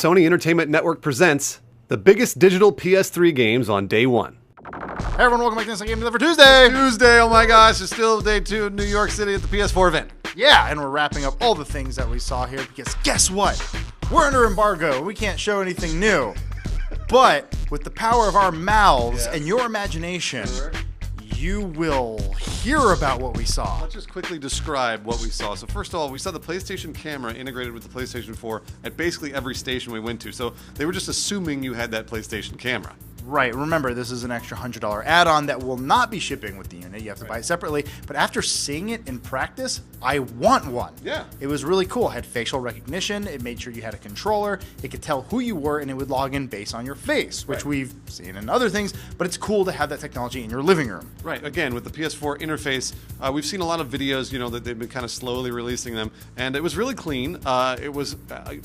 Sony Entertainment Network presents the biggest digital PS3 games on day one. Hey everyone, welcome back to this Game Deliver Tuesday. It's Tuesday, oh my gosh, it's still day 2 in New York City at the PS4 event. Yeah, and we're wrapping up all the things that we saw here because guess what? We're under embargo. We can't show anything new. But with the power of our mouths and your imagination, you will hear about what we saw. Let's just quickly describe what we saw. So first of all, we saw the PlayStation camera integrated with the PlayStation 4 at basically every station we went to. So they were just assuming you had that PlayStation camera. Right, remember this is an extra $100 add-on that will not be shipping with the unit. You have to buy it separately. But after seeing it in practice, I want one. Yeah. It was really cool. It had facial recognition. It made sure you had a controller. It could tell who you were, and it would log in based on your face, which we've seen in other things. But it's cool to have that technology in your living room. Right, again, with the PS4 interface, we've seen a lot of videos, you know, that they've been kind of slowly releasing them, and it was really clean. It was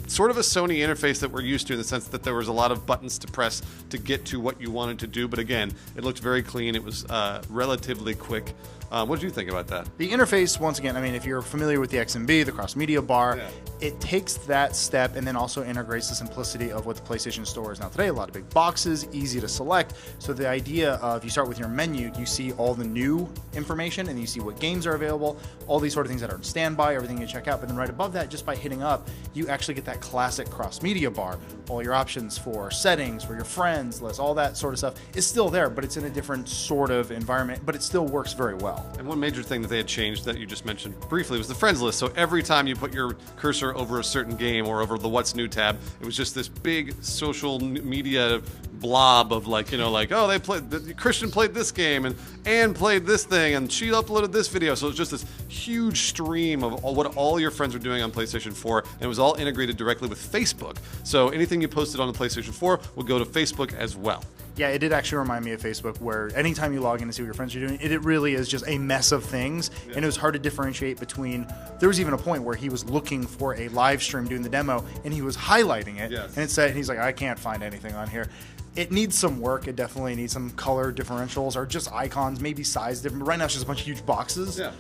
sort of a Sony interface that we're used to in the sense that there was a lot of buttons to press to get to what you wanted to do, but again, it looked very clean. It was relatively quick. What did you think about that? The interface, once again, I mean, if you're familiar with the XMB, the cross-media bar, it takes that step and then also integrates the simplicity of what the PlayStation Store is now today. A lot of big boxes, easy to select. So the idea of you start with your menu, you see all the new information and you see what games are available, all these sort of things that are on standby, everything you check out. But then right above that, just by hitting up, you actually get that classic cross-media bar. All your options for settings, for your friends list, all that sort of stuff is still there, but it's in a different sort of environment, but it still works very well. And one major thing that they had changed that you just mentioned briefly was the friends list. So every time you put your cursor over a certain game or over the What's New tab, it was just this big social media blob of like, you know, like, oh, they played, Christian played this game and Anne played this thing and she uploaded this video. So it's just this huge stream of what all your friends were doing on PlayStation 4, and it was all integrated directly with Facebook. So anything you posted on the PlayStation 4 would go to Facebook as well. Yeah, it did actually remind me of Facebook, where anytime you log in to see what your friends are doing, it really is just a mess of things, and it was hard to differentiate between. There was even a point where he was looking for a live stream doing the demo, and he was highlighting it, and it said, and he's like, I can't find anything on here. It needs some work. It definitely needs some color differentials or just icons, maybe size different. Right now, it's just a bunch of huge boxes. Yeah.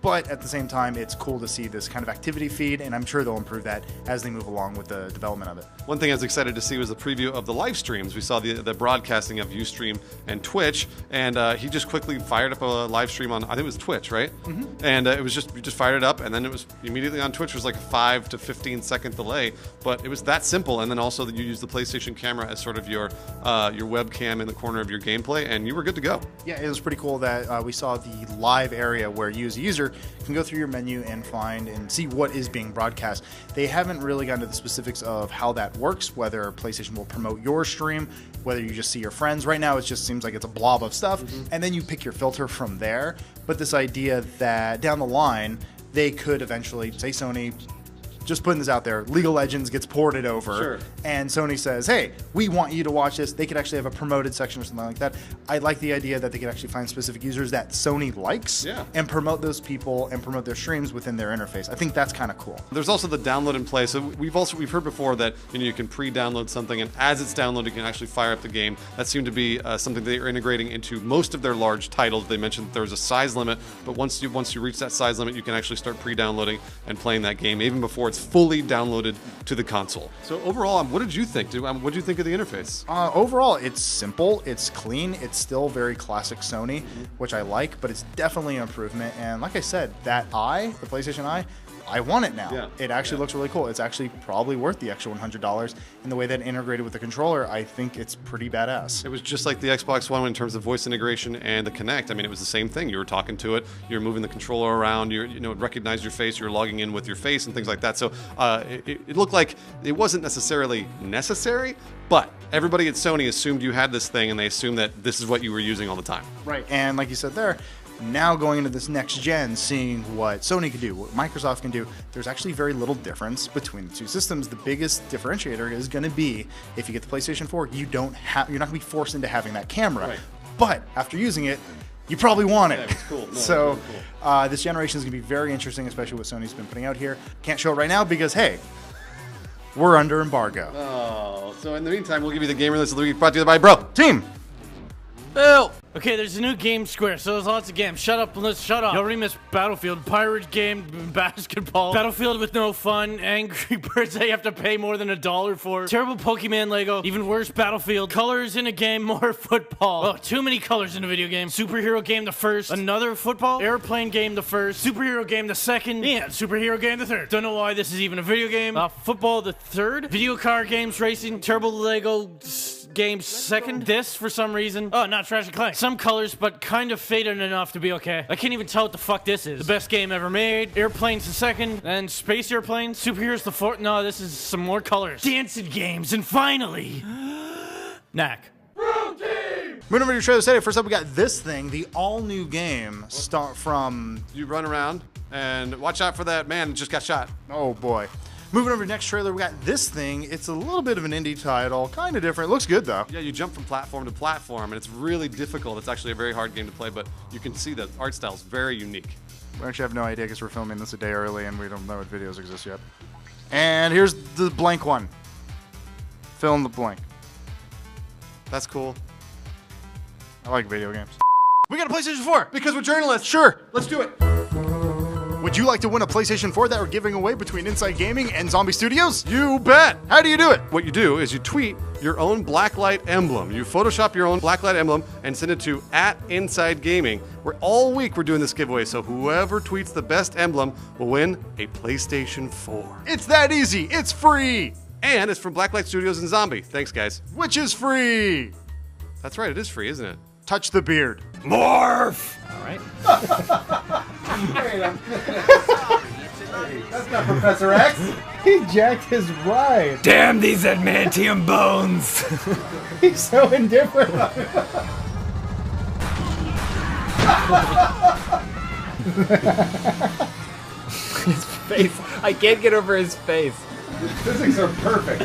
But at the same time, it's cool to see this kind of activity feed, and I'm sure they'll improve that as they move along with the development of it. One thing I was excited to see was the preview of the live streams. We saw the broadcasting of Ustream and Twitch, and he just quickly fired up a live stream on, I think it was Twitch, right? And it was just, you just fired it up, and then it was immediately on Twitch. It was like a 5 to 15 second delay, but it was that simple. And then also that you use the PlayStation camera as sort of your webcam in the corner of your gameplay, and you were good to go. Yeah, it was pretty cool that we saw the live area where you as a user can go through your menu and find and see what is being broadcast. They haven't really gotten to the specifics of how that works, whether PlayStation will promote your stream, whether you just see your friends. Right now, it just seems like it's a blob of stuff, and then you pick your filter from there. But this idea that down the line, they could eventually, say Sony, just putting this out there, League of Legends gets ported over, and Sony says, hey, we want you to watch this. They could actually have a promoted section or something like that. I like the idea that they could actually find specific users that Sony likes and promote those people and promote their streams within their interface. I think that's kind of cool. There's also the download and play. So we've heard before that, you know, you can pre-download something, and as it's downloaded, you can actually fire up the game. That seemed to be something they are integrating into most of their large titles. They mentioned that there was a size limit, but once you reach that size limit, you can actually start pre-downloading and playing that game even before it's fully downloaded to the console. So overall, what did you think? What did you think of the interface? Overall, it's simple, it's clean, it's still very classic Sony, which I like, but it's definitely an improvement. And like I said, that Eye, the PlayStation Eye, I want it now. It actually looks really cool. It's actually probably worth the extra $100. And the way that it integrated with the controller, I think it's pretty badass. It was just like the Xbox One in terms of voice integration and the Kinect. I mean, it was the same thing. You were talking to it, you were moving the controller around, it recognized your face, you were logging in with your face and things like that. So it looked like it wasn't necessarily necessary, but everybody at Sony assumed you had this thing, and they assumed that this is what you were using all the time. Right, and like you said there, now going into this next gen, seeing what Sony can do, what Microsoft can do, there's actually very little difference between the two systems. The biggest differentiator is going to be, if you get the PlayStation 4, you're not going to be forced into having that camera. But after using it, you probably want it. Yeah, it's cool. No, so really cool. This generation is going to be very interesting, especially what Sony's been putting out here. Can't show it right now because, hey, we're under embargo. Oh, so in the meantime, we'll give you the gamer list of the week brought to you by Bro Team. Ew. Okay, there's a new game square, so there's lots of games. Shut up, let's shut up. You already missed Battlefield, pirate game, basketball, Battlefield with no fun, Angry Birds that you have to pay more than $1 for, terrible Pokemon Lego, even worse Battlefield, colors in a game, more football. Oh, too many colors in a video game. Superhero game the first, another football, airplane game the first, superhero game the second, and superhero game the third. Don't know why this is even a video game. Football the third, video car games racing, terrible Lego games second. This, for some reason, oh, not Trash and Clank. Some colors, but kind of faded enough to be okay. I can't even tell what the fuck this is. The best game ever made. Airplanes the second, and space airplanes. Superheroes the fourth. No, this is some more colors. Dancing games, and finally, Knack. Moving over to your trailer today. First up, we got this thing, the all-new game. Start from. You run around and watch out for that man who just got shot. Oh boy. Moving over to the next trailer, we got this thing. It's a little bit of an indie title, kind of different. It looks good though. Yeah, you jump from platform to platform, and it's really difficult. It's actually a very hard game to play, but you can see the art style is very unique. We actually have no idea because we're filming this a day early and we don't know what videos exist yet. And here's the blank one. Fill in the blank. That's cool. I like video games. We got a PlayStation 4 Because we're journalists. Sure. Let's do it. Would you like to win a PlayStation 4 that we're giving away between Inside Gaming and Zombie Studios? You bet. How do you do it? What you do is you tweet your own blacklight emblem. You Photoshop your own blacklight emblem and send it to @InsideGaming. Where all week we're doing this giveaway, so whoever tweets the best emblem will win a PlayStation 4. It's that easy. It's free. And it's from Blacklight Studios and Zombie. Thanks, guys. Which is free. That's right, it is free, isn't it? Touch the beard. Morph! All right. That's not Professor X. He jacked his ride. Damn these adamantium bones! He's so indifferent. His face. I can't get over his face. Physics are perfect.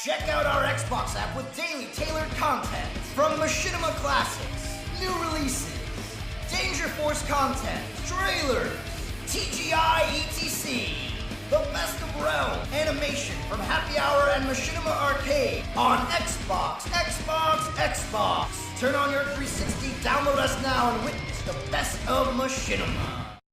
Check out our Xbox app with daily tailored content from Machinma Classics, new releases, Danger Force content, trailers, TGI ETC, the best of realm, animation from Happy Hour and Machinima Arcade on Xbox. Turn on your 360, download us now, and witness the best of Machinima.